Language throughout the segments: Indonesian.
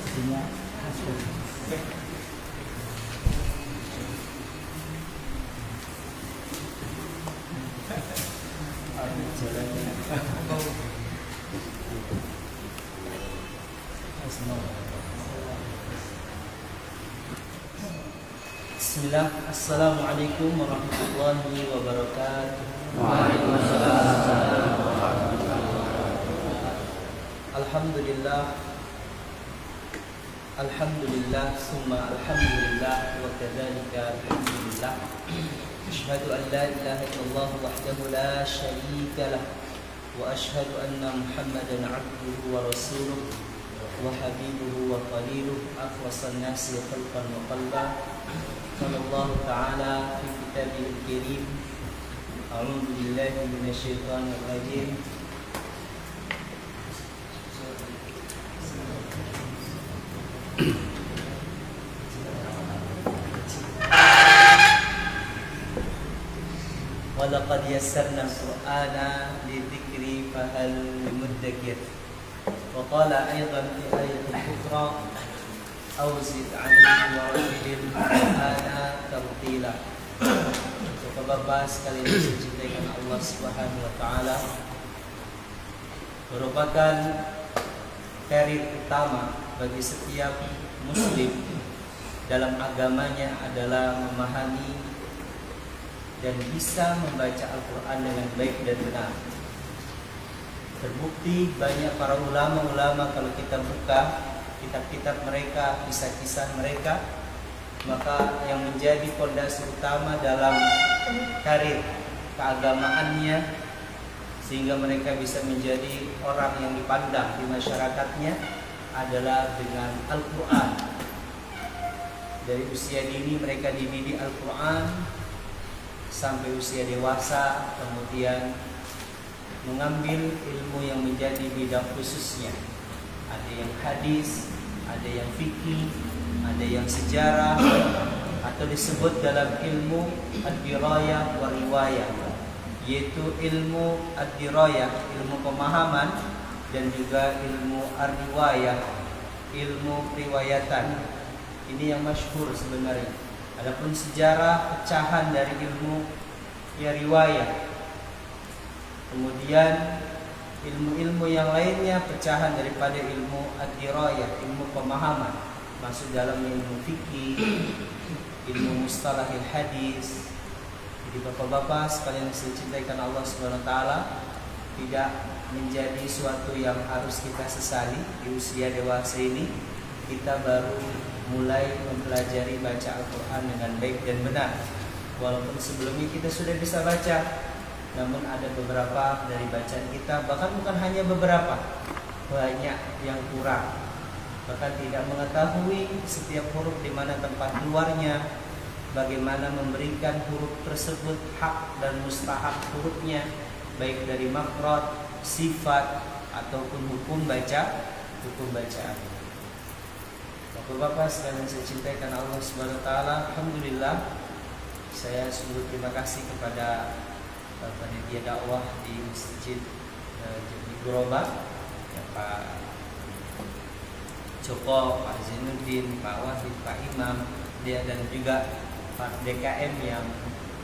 pastinya hasil. Bismillah. Assalamualaikum warahmatullahi wabarakatuh. Waalaikumsalam. Alhamdulillah. Alhamdulillah summa alhamdulillah wa kadzalika alhamdulillah. Asyhadu an la ilaha illallah wahdahu la syarika lah wa asyhadu anna Muhammadan 'abduhu wa rasuluh wa habibuhu wa qaliluh akhwasan nasi khalqan wa qalban. Sallallahu ta'ala fi kitabihil karim. A'udzu billahi minasyaitonir rajim. Walaqad yassarna al-Qur'ana lidzikri fahal min muddakir. Wa qala aidan fi ayatin ukhra aw zid 'alayhi wa rattilil Qur'ana tartila. Bapak-bapak sekalian dicintai Allah Subhanahu wa taala, merupakan karir utama bagi setiap muslim dalam agamanya adalah memahami dan bisa membaca Al-Quran dengan baik dan benar. Terbukti banyak para ulama-ulama, kalau kita buka kitab-kitab mereka, kisah-kisah mereka, maka yang menjadi fondasi utama dalam karir keagamaannya sehingga mereka bisa menjadi orang yang dipandang di masyarakatnya adalah dengan Al-Quran. Dari usia dini mereka dididik Al-Quran sampai usia dewasa, kemudian mengambil ilmu yang menjadi bidang khususnya. Ada yang hadis, ada yang fikih, ada yang sejarah, atau disebut dalam ilmu ad-dirayah wa riwayah, yaitu ilmu ad-dirayah, ilmu pemahaman, dan juga ilmu ar-riwayah, ilmu riwayatan. Ini yang masyhur sebenarnya. Adapun sejarah pecahan dari ilmu ya riwayah. Kemudian ilmu-ilmu yang lainnya pecahan daripada ilmu ad-dirayah, ilmu pemahaman, masuk dalam ilmu fikih, ilmu mustalahil hadis. Jadi bapak-bapak sekalian yang dicintai Allah Subhanahu wa taala, tidak menjadi suatu yang harus kita sesali di usia dewasa ini kita baru mulai mempelajari baca Al-Quran dengan baik dan benar. Walaupun sebelumnya kita sudah bisa baca, namun ada beberapa dari bacaan kita, bahkan bukan hanya beberapa, banyak yang kurang. Bahkan tidak mengetahui setiap huruf di mana tempat keluarnya, bagaimana memberikan huruf tersebut hak dan mustahak hurufnya, baik dari makhraj, sifat, ataupun hukum bacaan. Bapak-bapak sekalian saya cintai karena Allah Subhanahu wa taala, alhamdulillah saya sungguh terima kasih kepada panitia dakwah di Masjid Jami Gerobak, ya, Pak Joko, Pak Zainuddin, Pak Wahid, Pak Imam, dia dan juga Pak DKM yang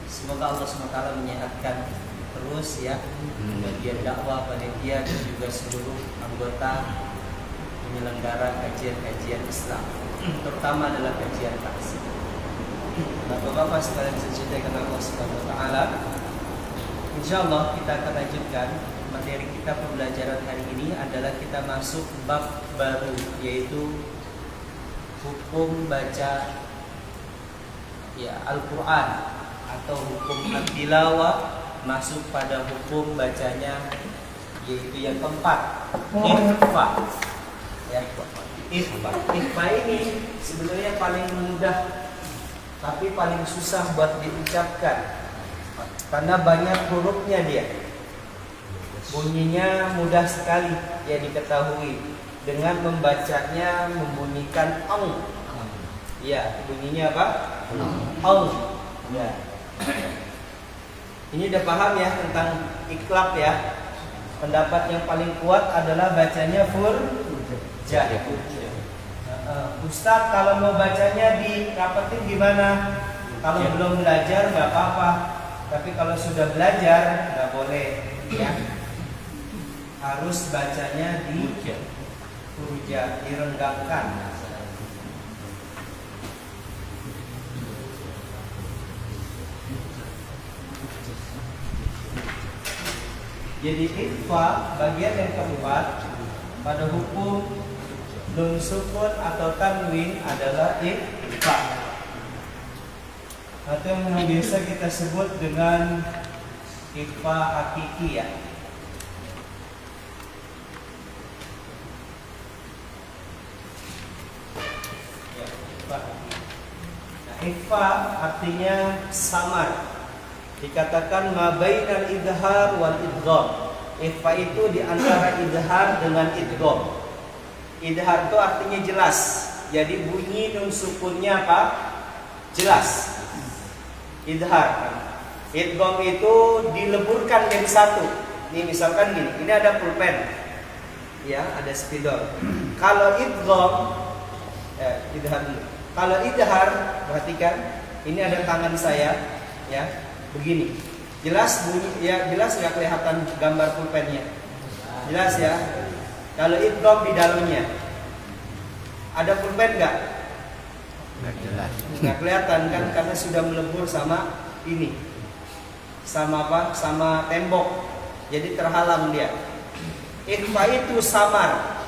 semoga Allah SWT menyehatkan terus ya, bagian dakwah, panitia dan juga seluruh anggota penyelenggara kajian-kajian Islam, terutama adalah kajian taksim. Bapak-bapak sekalian dicintai karena Allah Subhanahu wa taala, insyaallah kita akan lanjutkan materi kita pembelajaran hari ini adalah kita masuk bab baru, yaitu hukum baca ya Al-Quran atau hukum at-tilawah, masuk pada hukum bacanya, yaitu yang keempat, ikhfa. Ya, ikhfa ini sebenarnya paling mudah tapi paling susah buat diucapkan karena banyak hurufnya dia. Bunyinya mudah sekali ya diketahui dengan membacanya membunyikan ong. Ya, bunyinya apa? Ong. Ya. Ini udah paham ya tentang iklab ya. Pendapat yang paling kuat adalah bacanya furja. Ustaz, kalau mau bacanya dirapetin gimana? Kalau belum belajar nggak apa-apa, tapi kalau sudah belajar nggak boleh, ya. Harus bacanya di hurja, direnggangkan. Jadi ikhfa bagian yang keempat pada hukum nun sukun atau tanwin adalah ikhfa, atau yang biasa kita sebut dengan ikhfa hakiki, ya. Nah, ikhfa artinya samar. Dikatakan ma bainal idhar wal idgham. Ikhfa itu di antara idhar dengan idgham. Idhar itu artinya jelas. Jadi bunyi nun sukunnya apa? Jelas. Idhar. Idgham itu dileburkan jadi satu. Ini misalkan gini, ini ada pulpen. Ya, ada spidol. Kalau idgham idhar dulu. Kalau idhar, perhatikan, ini ada tangan saya, ya. Begini, jelas bunyi, ya jelas nggak kelihatan gambar pulpennya, jelas ya. Kalau idgham di dalamnya, ada pulpen nggak? Nggak jelas. Nggak kelihatan kan, karena sudah melebur sama ini, sama apa? Sama tembok, jadi terhalang dia. Ikhfa itu samar.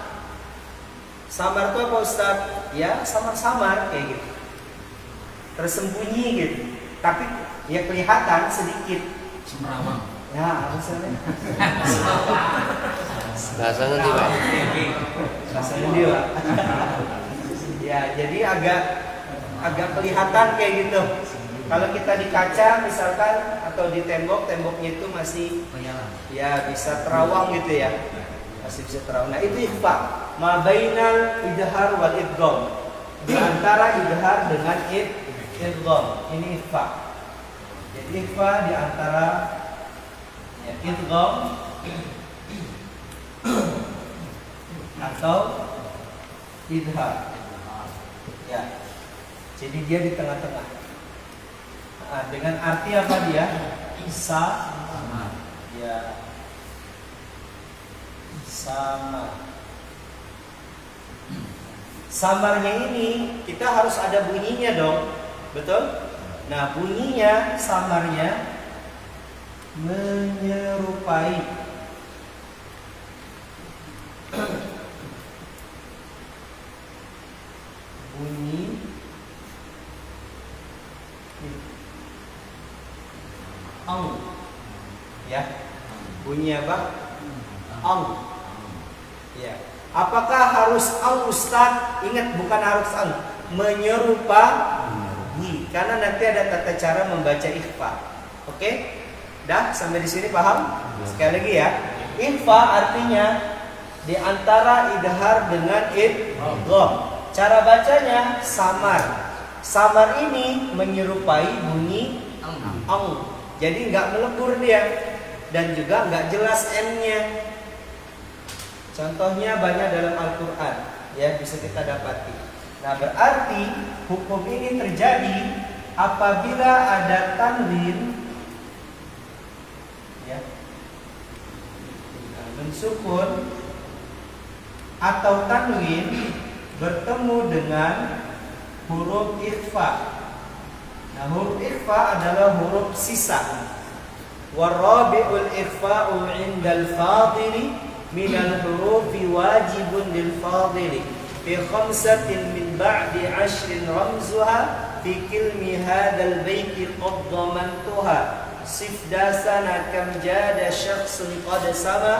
Samar itu apa Ustaz? Ya samar-samar kayak gitu, tersembunyi gitu, tapi ya kelihatan sedikit. Semrawang. Ya, misalnya. Bahasa nanti Pak. Bahasa nanti Pak. Ya, jadi agak kelihatan kayak gitu. Kalau kita di kaca misalkan atau di temboknya itu masih ya bisa terawang gitu ya. Masih bisa terawang. Nah, itu ikhfa. Ma bainal idhar wal idgham. Di antara idhar dengan idgham. Ini ikhfa. Jadi ikhfa di antara ya, idgham atau idhar. Ya. Jadi dia di tengah-tengah. Nah, dengan arti apa dia? Ya. Sama. Samarnya ini kita harus ada bunyinya dong. Betul? Nah, bunyinya, samarnya menyerupai. Bunyi ang. Ya. Bunyi apa? Ang. Ya. Apakah harus ang Ustaz? Ingat, bukan harus ang. Menyerupai. Karena nanti ada tata cara membaca ikhfa. Oke? Dah sampai di sini paham? Sekali lagi ya. Ikhfa artinya di antara idhar dengan idgham. Cara bacanya samar. Samar ini menyerupai bunyi ang. Jadi nggak melebur dia dan juga nggak jelas n-nya. Contohnya banyak dalam Al-Quran, ya bisa kita dapati. Nah, berarti hukum ini terjadi apabila ada tanwin, ya, nun sukun atau tanwin bertemu dengan huruf ikhfa. Nah, huruf ikhfa adalah huruf sisa. Warabi'ul ikhfa'u 'indal fadili minal hurufi wajibun lil fadili fi khamsatin min ba'di 'ashrin ramzuha fi kilmi hadzal baiti qad dhamantuha sifdasana kam jada syakhsun qad sama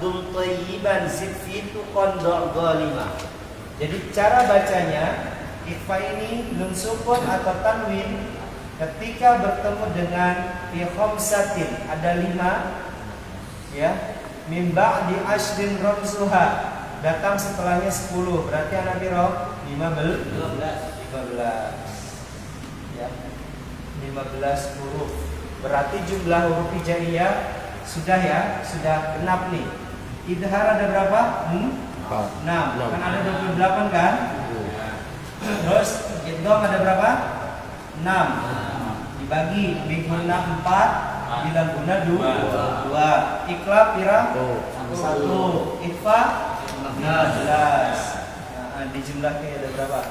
dul tayyiban zid fi tuqan dhalima. Jadi cara bacanya ikhfa ini nun sukun atau tanwin ketika bertemu dengan fi khamsatin, ada 5, ya, min ba'di ashrin ramzuha, datang setelahnya 10, berarti anak biro 15, ya, 15 huruf. Berarti jumlah huruf hijaiyah sudah ya, sudah genap nih. Idhar ada berapa? 6. Kan ada 28 kan? Terus idgham ada berapa? 6. Dibagi biguna 4, bilang guna 2. Iqlab pira? 1. Ikhfa 15. Nah, dijumlahkan ada berapa?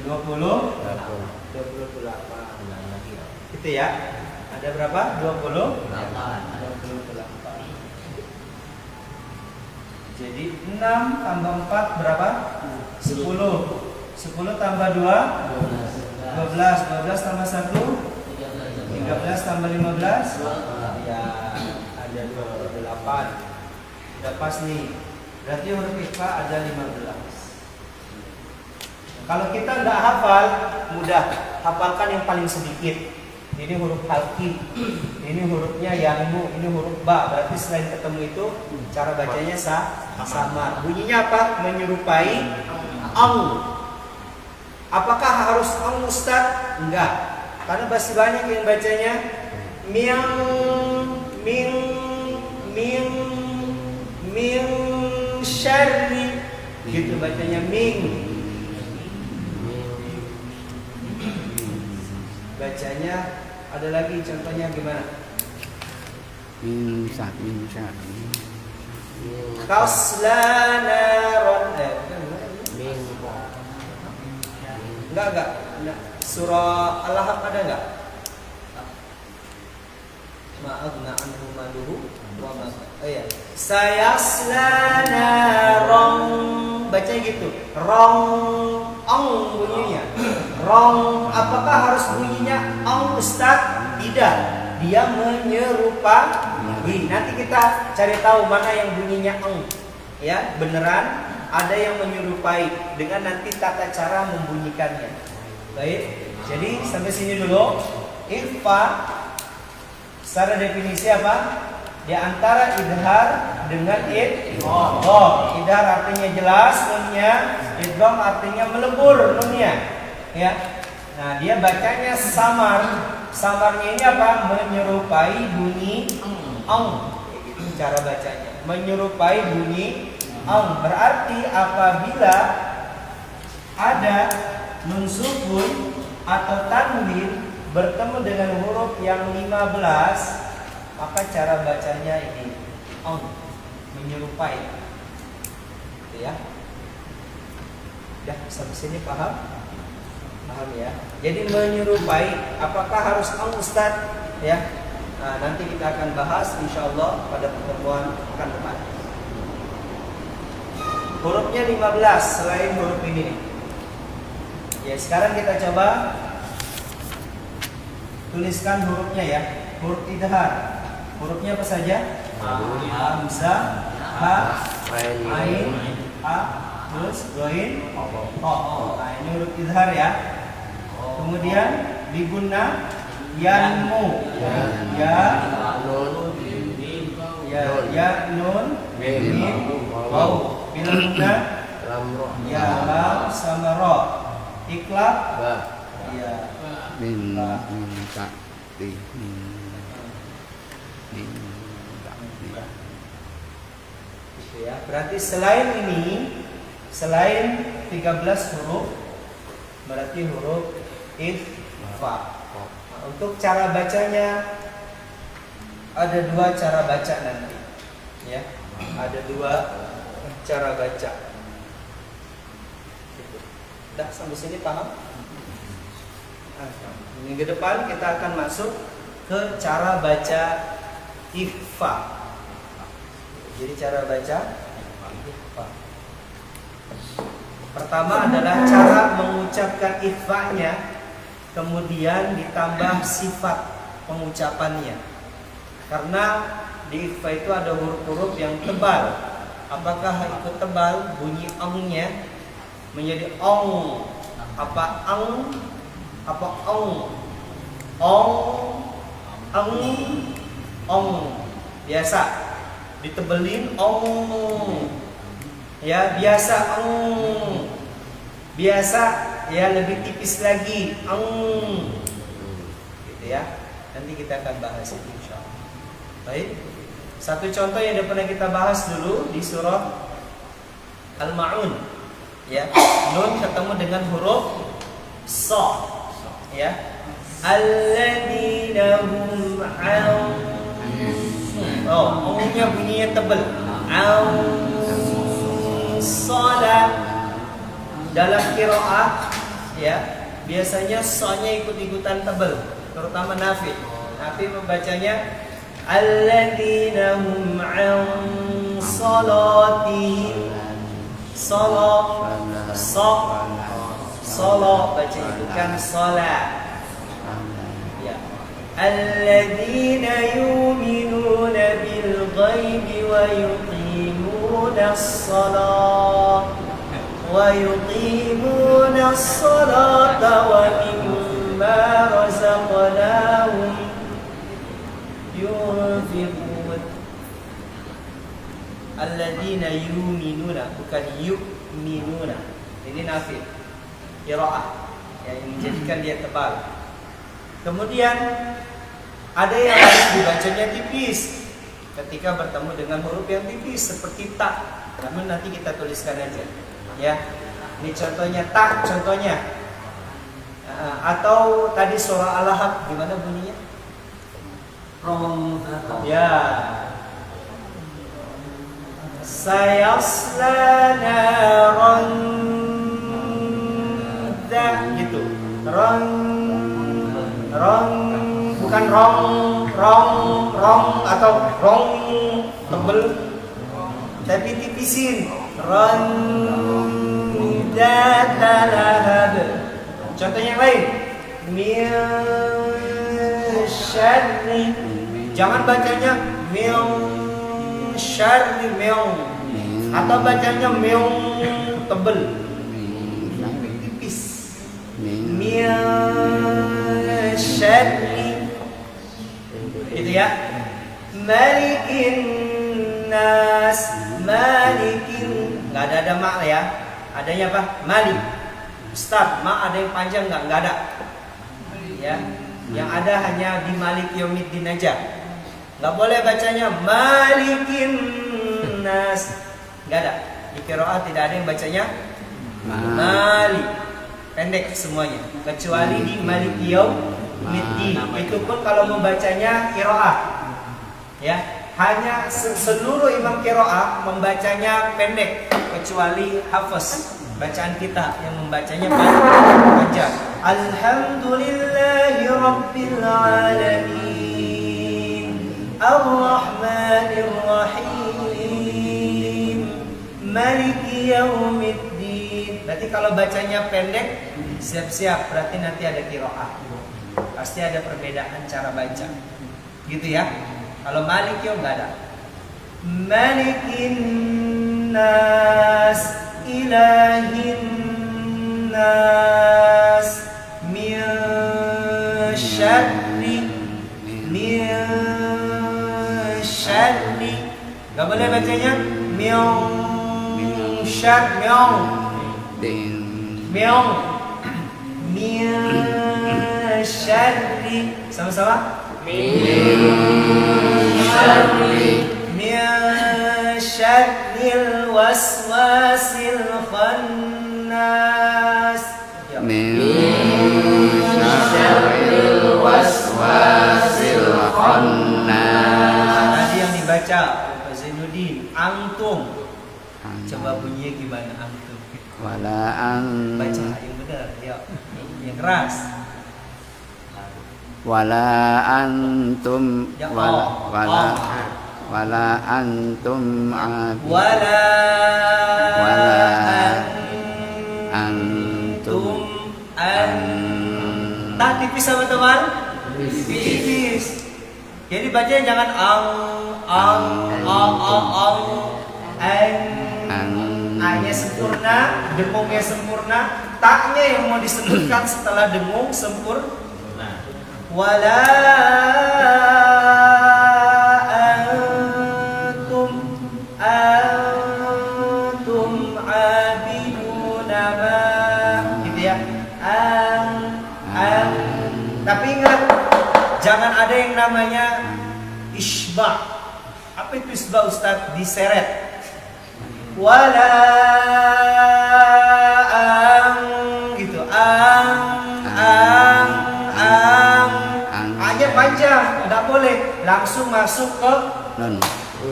28. Gitu ya. Ada berapa? 28. Jadi 6 tambah 4 berapa? 10. 10 tambah 2 12. 12 tambah 1 13 tambah 15 ya ada 28. Udah pas nih. Berarti huruf ikhfa ada 15. Kalau kita nggak hafal, mudah. Hafalkan yang paling sedikit. Ini huruf halki, ini hurufnya yanmu, ini huruf ba. Berarti selain ketemu itu, cara bacanya sama. Bunyinya apa? Menyerupai ang. Apakah harus ang Ustaz? Enggak. Karena masih banyak yang bacanya miang, ming, ming, ming, syarri. Gitu bacanya ming. Bacanya ada lagi contohnya gimana? Minsat. Taslana ron. Enggak. Surah Al-Lahab ada enggak? Ma'agna anhu maluhu wa ma. Iya. Sayaslana ron. Bacanya gitu. Rong ong bunyinya. Rong, apakah harus bunyinya ong Ustaz? Tidak. Dia menyerupai. Nanti kita cari tahu mana yang bunyinya ong. Ya, beneran ada yang menyerupai dengan nanti tata cara membunyikannya. Baik. Jadi sampai sini dulu. Ikhfa secara definisi apa? Di antara idhar dengan idgham. Idhar artinya jelas nunnya, idgham artinya melebur nunnya. Ya. Nah, dia bacanya samar. Samarnya ini apa? Menyerupai bunyi ong. Itu cara bacanya. Menyerupai bunyi ong. Berarti apabila ada nun sukun atau tanwin bertemu dengan huruf yang 15, maka cara bacanya ini ong, menyerupai. Gitu ya. Ya, sampai sini paham? Paham ya. Jadi menyerupai, apakah harus ong Ustaz? Ya. Nah, nanti kita akan bahas insyaallah pada pertemuan pekan depan. Hurufnya 15 selain huruf ini nih. Ya, sekarang kita coba tuliskan hurufnya ya. Huruf idhar. Hurufnya apa saja? Hamzah, ha, ain, a, terus ghain, o. Nah, ini huruf idhar ya. Kemudian diguna yanmu, ya, nun, mim, waw. Bila guna ya, lam sama ro. Iqlab, ya, ya, berarti selain ini, selain 13 huruf, berarti huruf ikhfa. Nah, untuk cara bacanya ada 2 cara baca nanti, ya, ada 2 cara baca. Dah sampai sini paham? Minggu depan kita akan masuk ke cara baca ikhfa. Jadi cara baca ikhfa. Pertama adalah cara mengucapkan ikhfa-nya, kemudian ditambah sifat pengucapannya. Karena di ikhfa itu ada huruf-huruf yang tebal. Apakah itu tebal bunyi ong-nya menjadi ong? Apa ang? Apa ong? Ong, ang, ong. Biasa ditebelin ong. Ya, biasa ong. Biasa ya lebih tipis lagi ong. Gitu ya. Nanti kita akan bahas itu insyaallah. Baik. Satu contoh yang pernah kita bahas dulu di surah Al-Ma'un. Ya, nun ketemu dengan huruf so. Ya. Alladzina hum umumnya bunyinya tebal. Salat dalam qiraah ya, biasanya so-nya ikut-ikutan tebal, terutama Nafi. Nafi membacanya alladzina hum salatihim salat baca itu kan salat. الذين يؤمنون بالغيب ويقيمون الصلاة ومما رزقناهم ينفقون. الذين يؤمنون bukan yu'minuna. Ini nafi qiraah yang menjadikan dia tebal. Kemudian ada yang harus dibacanya tipis ketika bertemu dengan huruf yang tipis seperti ta. Namun nanti kita tuliskan aja, ya. Ini contohnya ta, contohnya. Atau tadi surah Al-Lahab gimana bunyinya? Ya. Sayasla naran gitu. Bukan rong atau rong tebel, tapi tipisin. Lahab. Contoh yang lain, min syarri, jangan bacanya min syarri atau bacanya min tebel, tipis. Min syarri itu ya. Malikin nas, malikin nggak ada mak ya, adanya apa? Malik. Ustaz, mak ada yang panjang nggak ada ya, yang ada hanya di Malik Yaumiddin aja. Nggak boleh bacanya malikin nas, nggak ada. Di qiraah tidak ada yang bacanya malik, pendek semuanya kecuali di Malik Yaumiddin. Itu pun kalau membacanya qiraah ya, hanya seluruh imam qiraah membacanya pendek kecuali Hafiz bacaan kita yang membacanya panjang. Alhamdulillahi rabbil alamin arrahmanir rahim maliki yaumiddin. Berarti kalau bacanya pendek, siap-siap berarti nanti ada qiraah. Pasti ada perbedaan cara baca. Gitu ya. Kalau Malik yo enggak ada. Malikin nas, ilahin nas, min syarri. Enggak boleh bacanya min syarri. Min syarri. Sama-sama. Min syarril waswasil khannas. Min syarril waswasil khannas. Tadi yang dibaca Pak Zainuddin, antum. Coba bunyinya gimana antum? Baca yang benar, ya. Yang keras. Wala antum wala antum tak tipis sama teman, tipis. Jadi bacanya jangan A-nya sempurna, dengungnya sempurna, taknya yang mau disebutkan setelah dengung sempurna. Wala antum abiduna ma, gitu ya. Tapi ingat, jangan ada yang namanya isbah. Apa itu isbah Ustaz? Diseret. Wala boleh, langsung masuk ke Nun.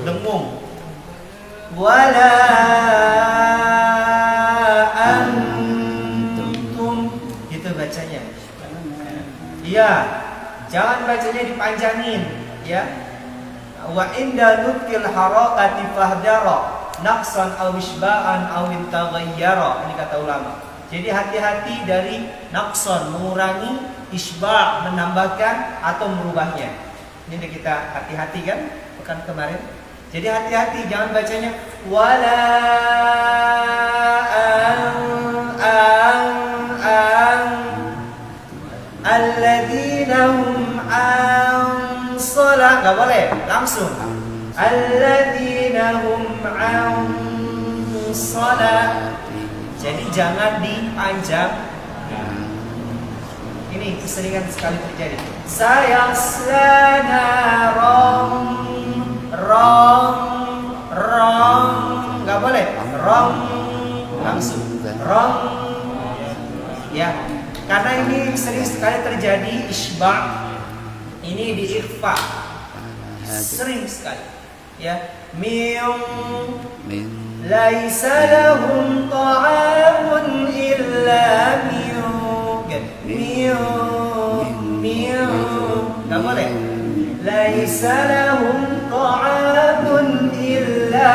dengung. Wala antum, gitu bacanya. Iya, jangan bacanya dipanjangin, ya. Wa inda nukil harakati fahdara naqsan aw isba'an aw taghayyara. Ini kata ulama. Jadi hati-hati dari naqsan, mengurangi, isba' menambahkan atau merubahnya. Ini kita hati-hati kan pekan kemarin. Jadi hati-hati, jangan bacanya wala alladzina hum an shalah, enggak boleh, langsung alladzina hum an shalah. Jadi jangan dipanjang. Ini keseringan sekali terjadi. Sayasla rong, nggak boleh. Rong langsung. Rong, ya. Karena ini sering sekali terjadi isba'. Ini di ikhfa. Sering sekali. Ya. Min Laisa lahum ta'amun illa nggak boleh. Laisa lahum ta'amun illa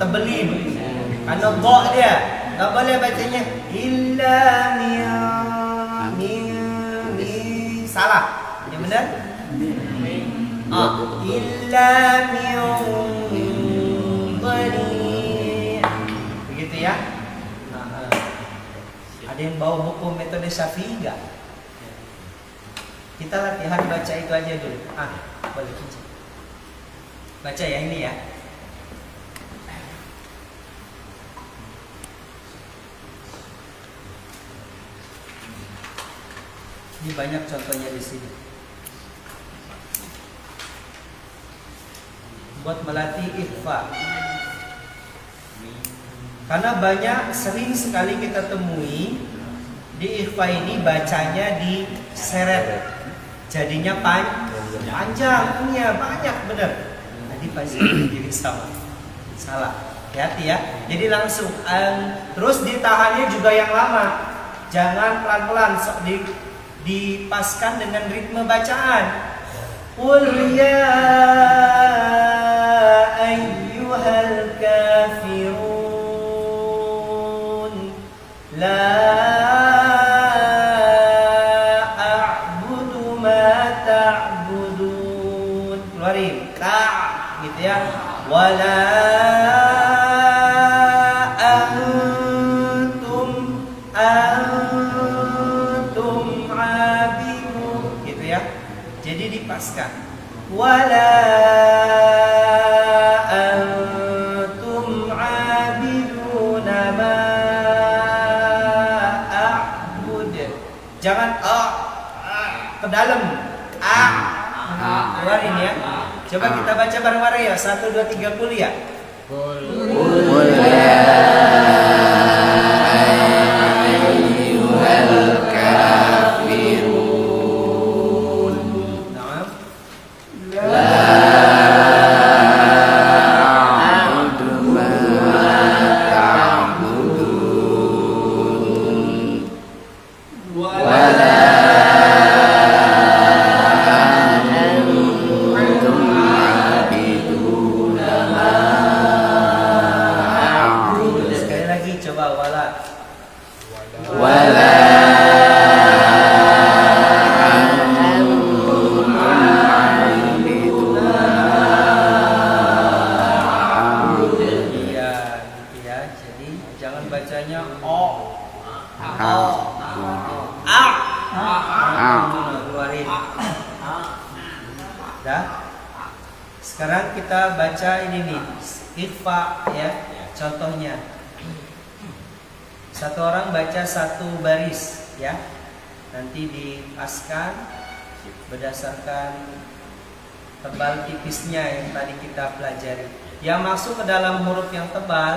tebelin. Karena dha dia nggak boleh bacanya illa salah. Yang benar? Illa begitu ya. Ada yang bawa buku metode Syafi'i enggak? Kita latihan baca itu aja dulu. Boleh baca ya ini ya. Ini banyak contohnya di sini. Buat melatih ikhfa. Karena sering sekali kita temui di ikhfa ini bacanya diseret, jadinya panjang, punya banyak bener. Jadi pasti jadi salah. Hati-hati ya. Jadi langsung, terus ditahannya juga yang lama. Jangan pelan-pelan, dipaskan dengan ritme bacaan. Qul ya ayyuhal kafirun la a'budu ma ta'budun. Keluarin gitu ya. Wala antum abidun, gitu ya. Jadi dipaskan. Wala antum abiduna ma a'bud. Jangan ke dalam. Keluarin ya. Coba kita baca bareng-bareng ya. 1, 2, 3 kuliah. Qul ya ayyuhal kafirun la a'budu ma ta'budun wala Sekarang kita baca ini nih, ikhfa ya. Contohnya, satu orang baca satu baris ya. Nanti dipaskan berdasarkan tebal tipisnya yang tadi kita pelajari. Yang masuk ke dalam huruf yang tebal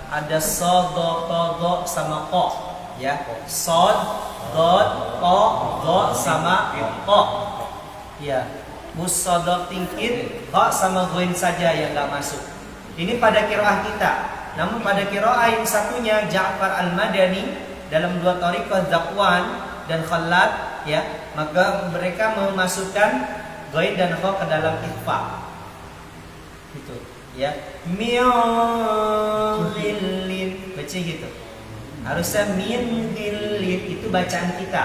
ada sod, do, to, do sama ko ya. Sod, dot, ko, go sama ko. Ya, musodotin id, ko sama goin saja yang nggak masuk. Ini pada kiroah kita. Namun pada kiroah yang satunya Ja'far al-Madani dalam dua thariqah Zakwan dan Khallat, ya, maka mereka memasukkan goin dan ko ke dalam ikhfa. Gitu, ya. Mi'lilin, baca gitu. Harusnya min dhillin, itu bacaan kita.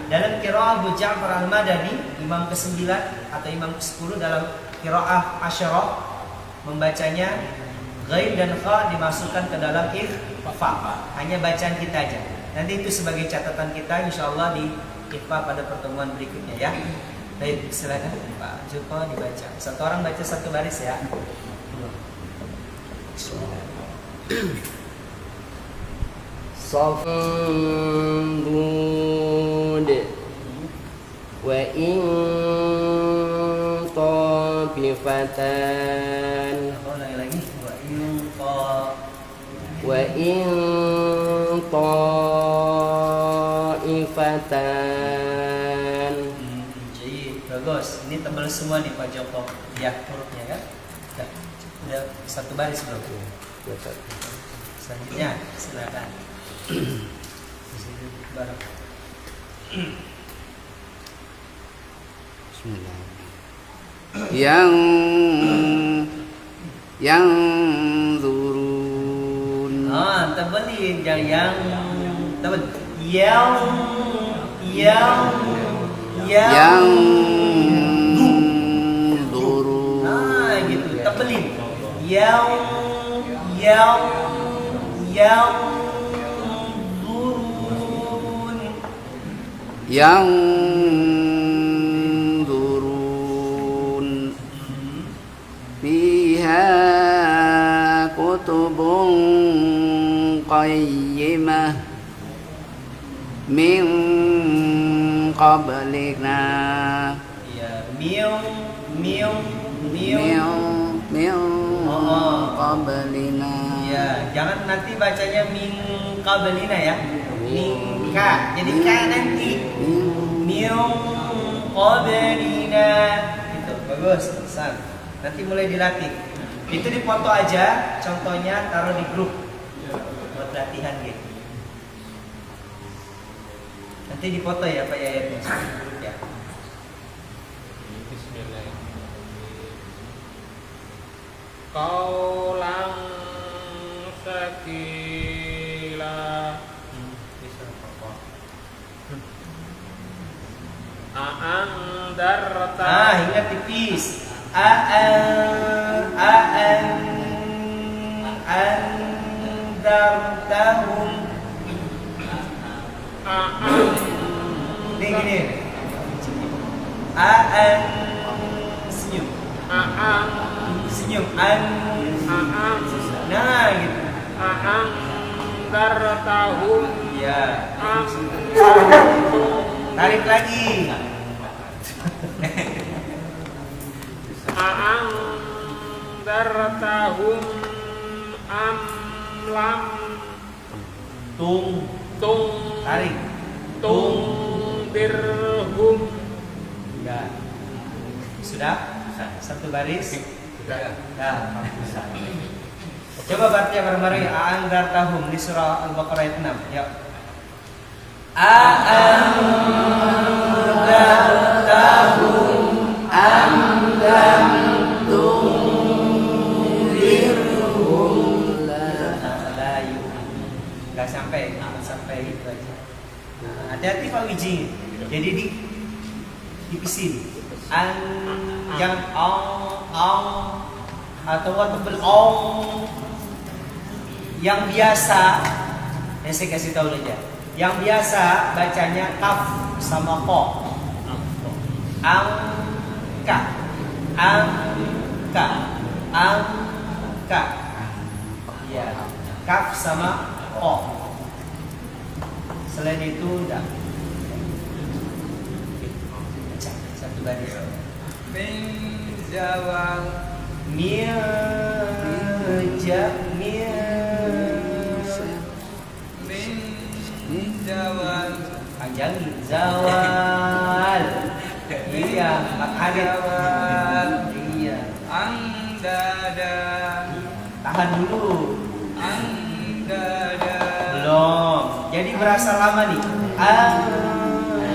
Dalam qiraah Abu Ja'far al-Madani, imam ke-9 atau imam ke-10 dalam qiraah Asyarah, membacanya ghain dan kha dimasukkan ke dalam ikhfa. Hanya bacaan kita aja. Nanti itu sebagai catatan kita insyaallah di ikhfa pada pertemuan berikutnya, ya. Baik, silakan Pak Joko dibaca. Satu orang baca satu baris, ya. Safud wa in tabifatan lagi wa in taifatan. Jadi bagus. Ini tebal semua nih Pak Joko. Ya, hurufnya kan. Udah satu baris belum? Selanjutnya silakan. Barang. yang zurun. Tebelin yang tebel. Yang zurun. Gitu. Tebelin. Yang yang zurun fiha kutubun qayyimah min qablina. Ya, qablina. Ya, jangan nanti bacanya min qablina ya. Minka. Jadi ka nanti. Min qablina. Gitu. Bagus, San. Nanti mulai dilatih. Itu dipoto aja, contohnya taruh di grup buat latihan gitu. Nanti dipoto ya Pak Yayat ya. Kaulang sakila Aandarta. Ingat tipis. Andartahum. Gini. Senyum. Senyum. Nah, gitu. Aandartahum. Ya. Tarik lagi. Aandartahum amlam Tung. Tarik. Dirhum. Enggak. Sudah? Satu baris? Sudah. Nah. Coba baca bareng-bareng Aandartahum di surah Al-Baqarah ayat 6. Yuk. Aandartahum am lam tunzirhum la yu'minun. Enggak sampai itu aja. Hati-hati Pak Wiji. Jadi dipisin. Jangan ong atau tebel ong. Yang biasa, saya kasih tahu aja. Yang biasa bacanya kaf sama ko. Angka. Ya, kaf sama ko. Selain itu enggak. Baca satu baris. Jawab. panjangin. Zawal. Iya, 4 hari. Iya. Andada. Tahan dulu. Andada. Belum. Jadi berasa lama nih. Andada.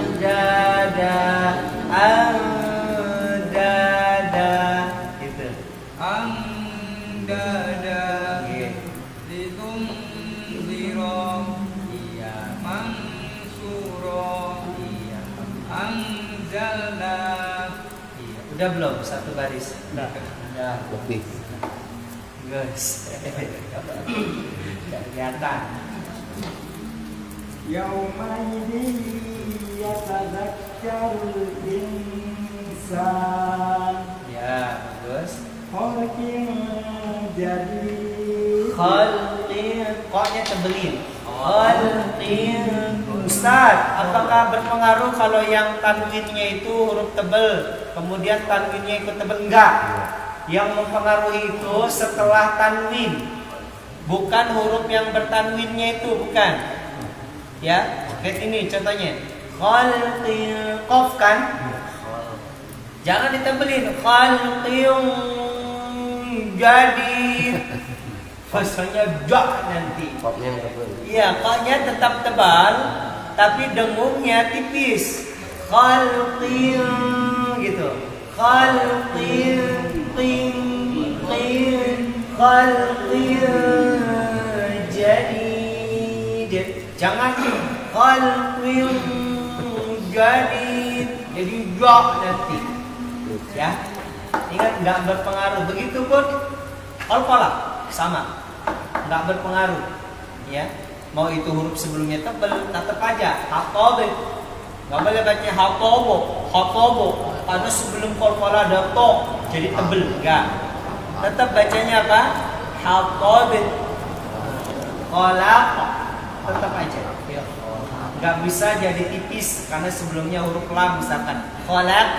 Gitu. Andada. Iya. Litum ziro. Iya. Mansuro. Iya. Anjalna. Iya. Udah belum? Satu baris. Udah. Lebih. Guys. Tidak kelihatan. Yaumaidin yatadzakkarul insan Ya, bagus. khalqin jadid. Khalqin, koknya tebelin. Khalqin. Ustaz, apakah berpengaruh kalau yang tanwinnya itu huruf tebel, kemudian tanwinnya ikut tebel? Enggak. Yang mempengaruhi itu setelah tanwin, bukan huruf yang bertanwinnya itu, bukan. Ya, kayak ini contohnya. Khalqin, qaf kan? Jangan ditebelin. Khalqin jadid. Fasanya jak nanti. Popnya yang tebal. Iya, koknya tetap tebal, tapi dengungnya tipis. Khalqin gitu. Khalqin khalqin jadid. Jangan khalqin jadid. Jadi jak nanti. Ya. Ingat, nggak berpengaruh. Begitupun qalqalah sama. Nggak berpengaruh. Ya. Mau itu huruf sebelumnya tebal, tetap aja haqabit. Nggak boleh baca haqabo. Karena sebelum qalqalah ada to, jadi tebal. Enggak. Tetap bacanya apa? Haqabit. Qalaq. Tetap aja. Ya. Nggak bisa jadi tipis karena sebelumnya huruf lam misalkan. Qalaq.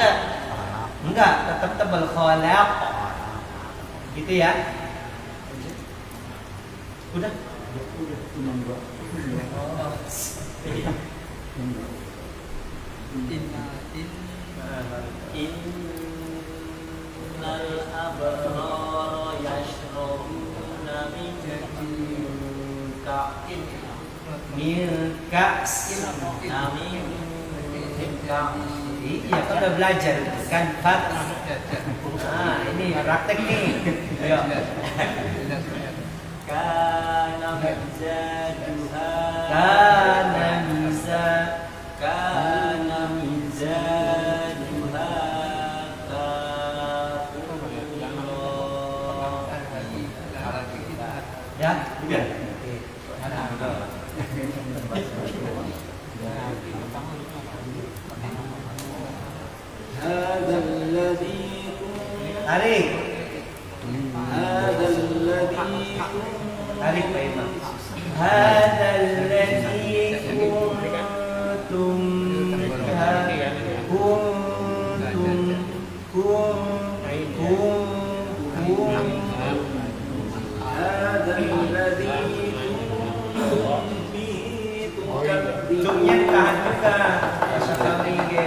Enggak, tetap tebal. Qalaq. Gitu ya. Udah. Innal abrara yashrabuna min ka'sin Milkas. Iya, kan udah belajar kan Fat. Nah, ini praktek nih. Ayo. kana mizajuha Kana bisa. kana mizajuha Ya, udah. hadzal ladzi Tarik. hadzal ladzi Tarik Pak Imam. Hadzal ladzi kuntum Cuknya ditahan juga. Masalah minggu.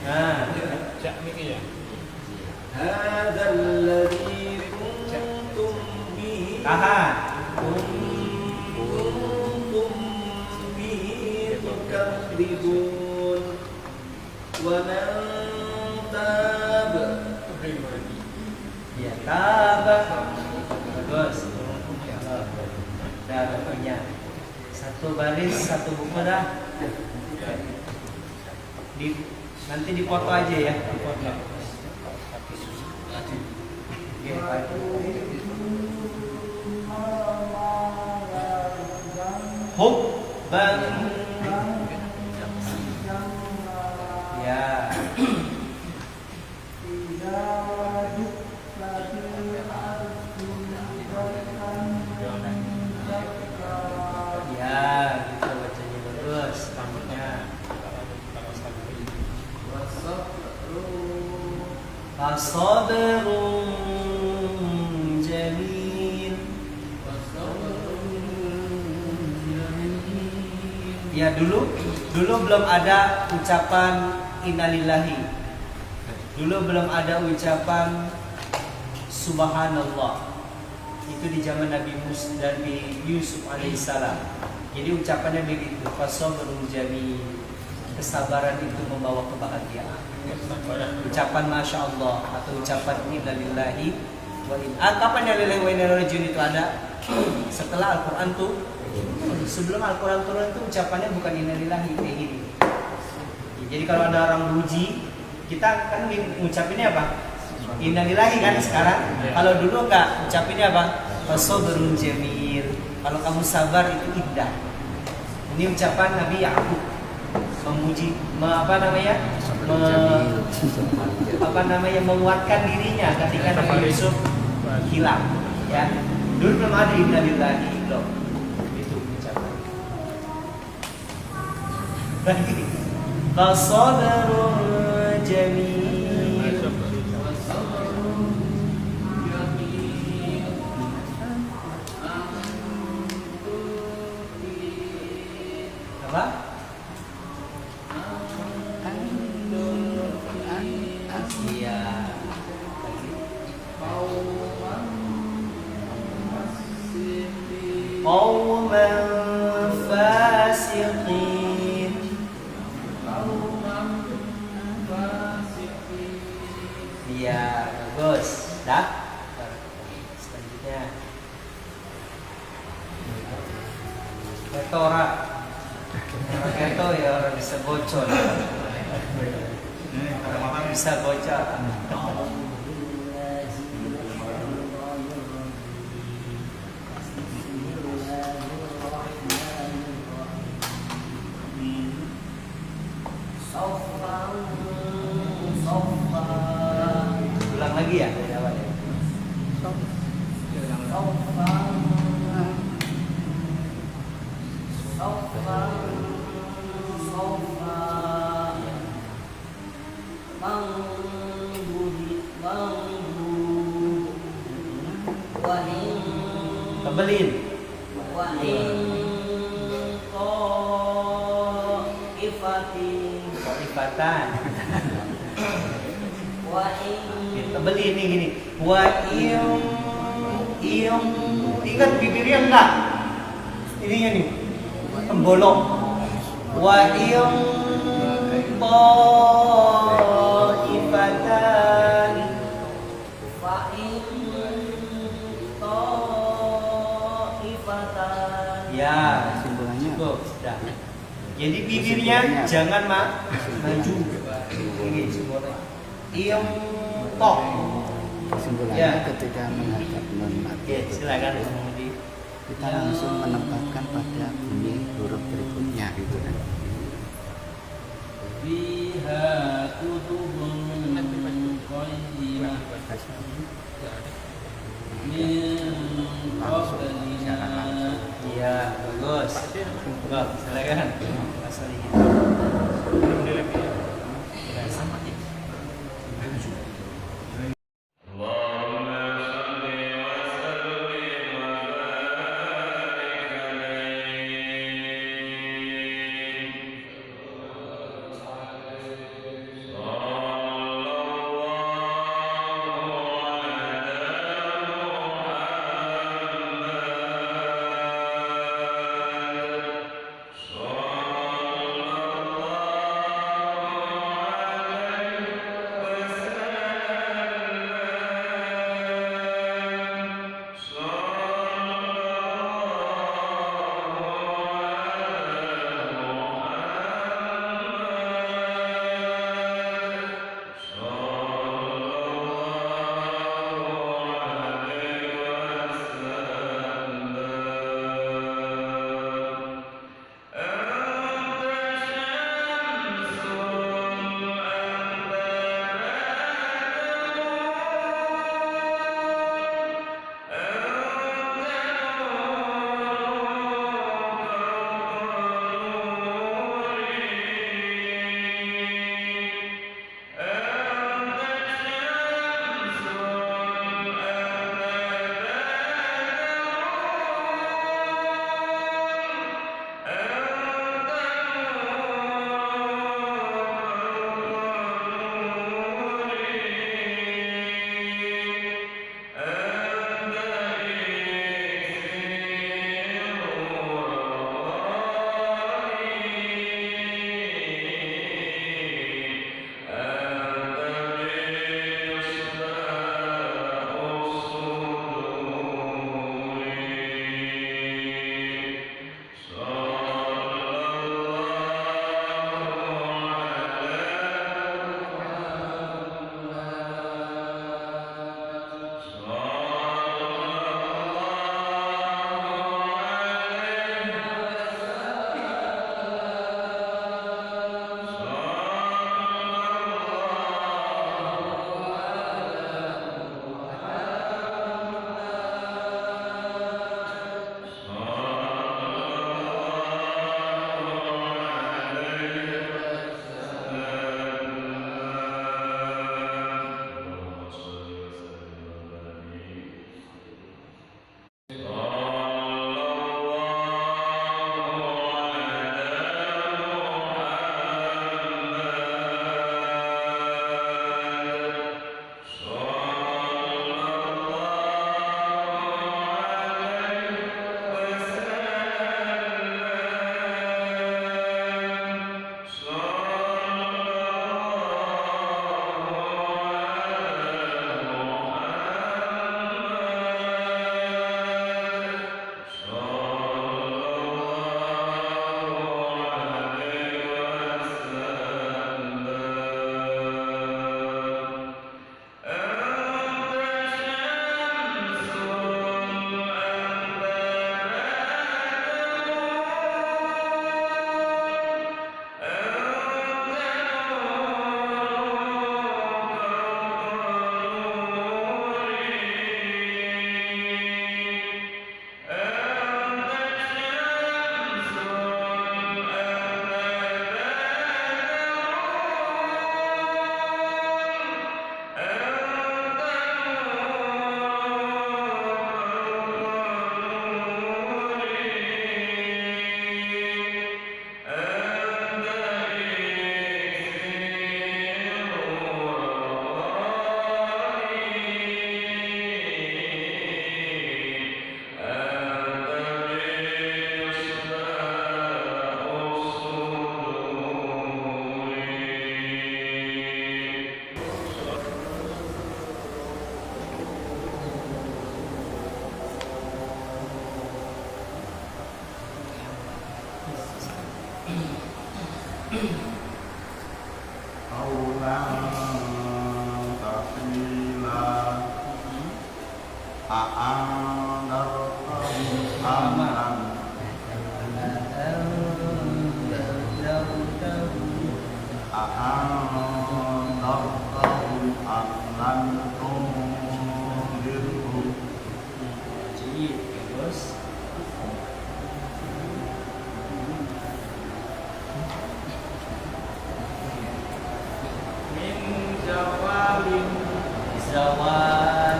Nah, hadzal ladzi kuntum bihi tahan. kuntum bihi tukadzibun wa man taba Ya, tabah. Bagus. Dah punya. Satu baris, satu buku dah. Nanti dipoto aja ya. Dipoto. Oke, Pak. Hubban. Ya. Ya, kita bacanya bagus. Tamunya. Fasabrun jamil. Ya dulu belum ada ucapan innalillahi. Dulu belum ada ucapan subhanallah. Itu di zaman Nabi Musa dan Nabi Yusuf alaihissalam. Jadi ucapannya begitu, fasabrun jamil. Kesabaran itu membawa kebahagiaan. Ucapan masya Allah atau ucapan innalillahi wa inna. Kapan ya lillahi wa inna ilaihi raji'un itu ada? Setelah Al-Quran tuh. Sebelum Al-Quran turun itu ucapannya bukan innalillahi kayak gini. Jadi kalau ada orang puji, kita kan ngucapinnya apa? Innalillahi kan sekarang. Kalau dulu enggak, ucapinnya apa? Fasabrun jamil. Kalau kamu sabar itu indah. Ini ucapan Nabi Yakub memuji, menguatkan dirinya ketika Nabi Yusuf hilang. Ya, dulu belum ada innalillahi loh. Itu ucapan. Lagi, fasabrun jamil. Apa? Iya. Qauman fasiqin. Iya, bagus. Dah. Selanjutnya. Ketora. Keto ya orang bisa bocor. Orang bisa bocor. Ulang lagi ya dari awal ya. Tebelin. Ifatan. Tebelin nih gini. Ingat bibirnya enggak? Ininya nih. Pembolong. Ifatan. Ya, cukup sudah. Jadi bibirnya jangan maju. Ini simbolnya. Tok. Kesimpulannya Ya. ketika menghadap non Oke, silakan. kita langsung menempatkan pada bunyi huruf berikutnya gitu kan. Fiha kutubun qayyimah min qablina. Iya, bagus. Bagus, silakan. Asal ini. Ya, sama aja. Terus min zawalin zawal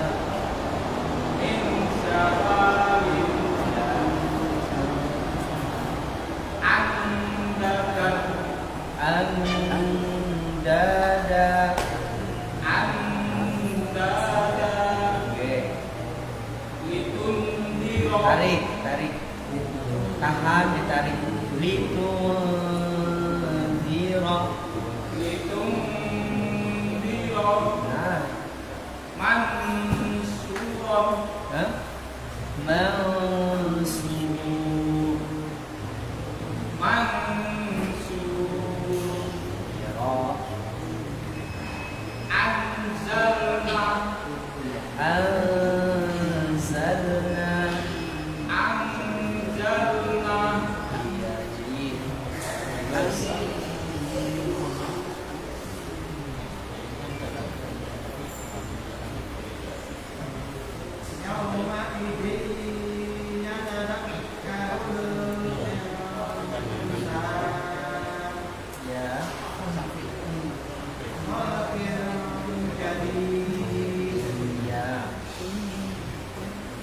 min zawalin andaka andada. andada Oke. litundiro Tarik, tahan, ditarik. Litundiro. litundiro Nah, mansuro hah? Mansur. mansur Ya roh. anzalna Anzalna. anzalna Iya, jadi terus. yauma idin yatadakkarul Ya. Ya.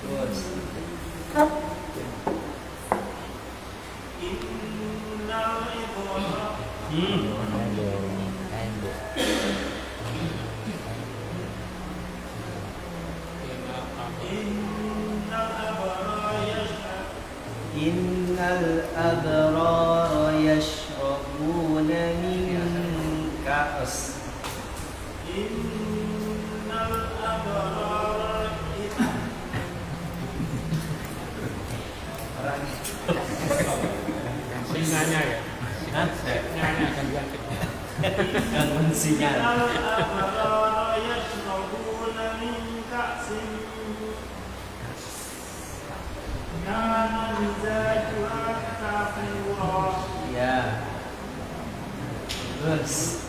Terus. Innal abrara yashrabuna min ka'as. Singanya ya. Hah? Singanya akan diangkat. Gangguan sinyal. Ya. Terus.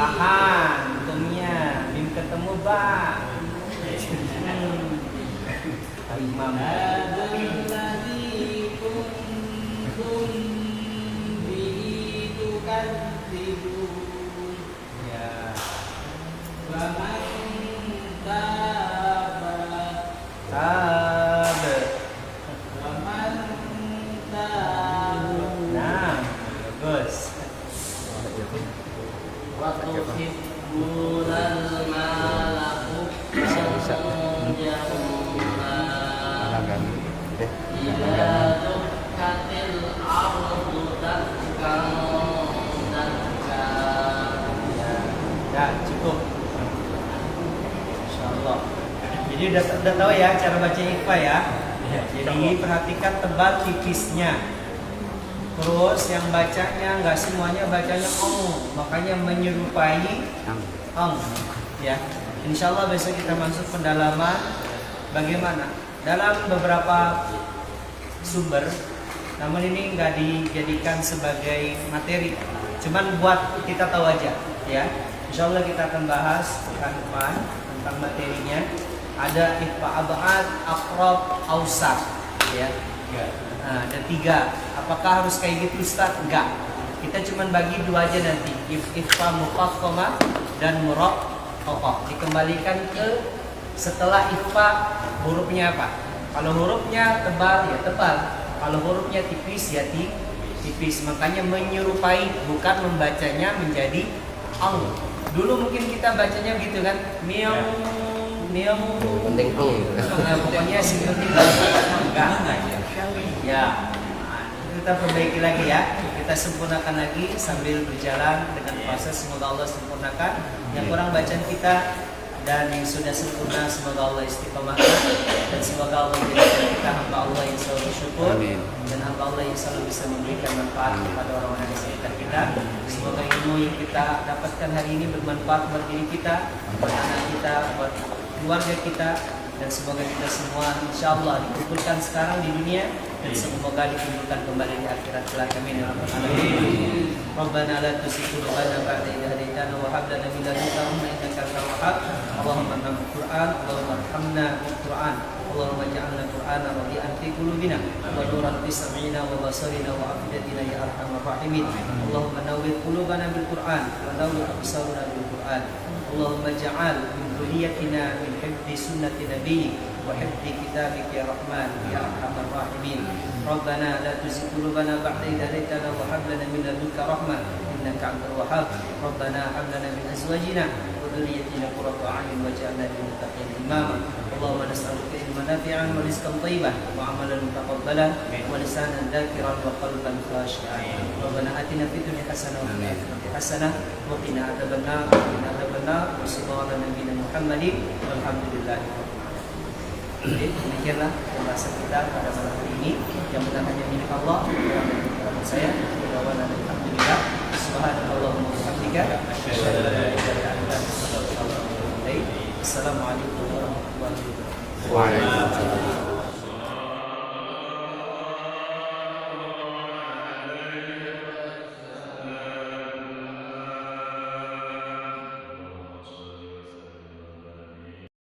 Tahan, untungnya mim ketemu ba. Imam. Ya. Tab. Nah, bagus. Bisa. Alam Ya, cukup. Insyaallah. Jadi udah tahu ya cara baca ikhfa ya. Jadi perhatikan tebal tipisnya. Terus yang bacanya nggak semuanya bacanya makanya menyerupai ya. Insya Allah besok kita masuk pendalaman bagaimana dalam beberapa sumber, namun ini nggak dijadikan sebagai materi, cuman buat kita tahu aja ya. Insya Allah kita akan bahas pekan depan tentang materinya. Ada ikhfa abad, aqrab, ausat ya. Nah, ada 3. Apakah harus kayak gitu Ustaz? Enggak. Kita cuma bagi 2 aja nanti. Ikhfa muqaffamah dan muraqqaqah. Dikembalikan ke setelah ikhfa hurufnya apa? Kalau hurufnya tebal ya tebal. Kalau hurufnya tipis ya tipis. Makanya menyerupai, bukan membacanya menjadi ang. Dulu mungkin kita bacanya gitu kan. Miau miau. Penting Nah, pokoknya sih penting enggak. Ya, kita perbaiki lagi ya. Kita sempurnakan lagi sambil berjalan dengan proses. Semoga Allah sempurnakan yang kurang bacaan kita, dan yang sudah sempurna semoga Allah istiqomahkan, dan semoga Allah jadikan kita hamba Allah yang selalu bersyukur. Amin. Dan hamba Allah yang selalu bisa memberikan manfaat kepada orang-orang di sekitar kita. Semoga ilmu yang kita dapatkan hari ini bermanfaat buat diri kita, buat anak kita, buat keluarga kita, dan semoga kita semua insya Allah dikumpulkan sekarang di dunia dan semoga dikumpulkan kembali di akhirat kelak. Amin ya rabbal alamin. Rabbana la tuzigh qulubana ba'da idh hadaytana wa hab lana min ladunka rahmatan innaka antal wahhab. Allahumma arhamna bil Qur'an, Allahumma arhamna bil Qur'an. Allahumma ja'alna Qur'ana rabi'an fi qulubina wa nuran fi sam'ina wa basarina wa afidatina ya arhamar rahimin. Allahumma nawwir qulubana bil Qur'an wa nawwir absarana bil Qur'an. Allahumma ja'al min dhurriyyatina min hifdzi sunnati nabiyyik wa hifdzi kitabik ya Rahman ya arhamar rahimin. Rabbana la tuzigh qulubana ba'da idh hadaytana wa hab lana min ladunka rahmah innaka antal wahhab. Rabbana hab lana min azwajina wa dhurriyyatina qurrata a'yun waj'alna lil muttaqina imama. Allahumma nas'aluka ilman nafi'an wa rizqan thayyiban wa 'amalan mutaqabbalan wa lisanan dzakiran wa qalban khashi'an. Rabbana atina fid dunya hasanah wa fil akhirati hasanah wa qina adzabannar. Wa sallallahu ala nabiyyina Muhammadin walhamdulillahi rabbil alamin. Jadi demikianlah pembahasan kita pada malam hari ini, yang benar hanya milik Allah, yang saya alhamdulillah. Subhanallahumma wa bihamdika asyhadu an la ilaha illa anta astaghfiruka wa atubu ilaik. Assalamualaikum warahmatullahi wabarakatuh. Waalaikumsalam.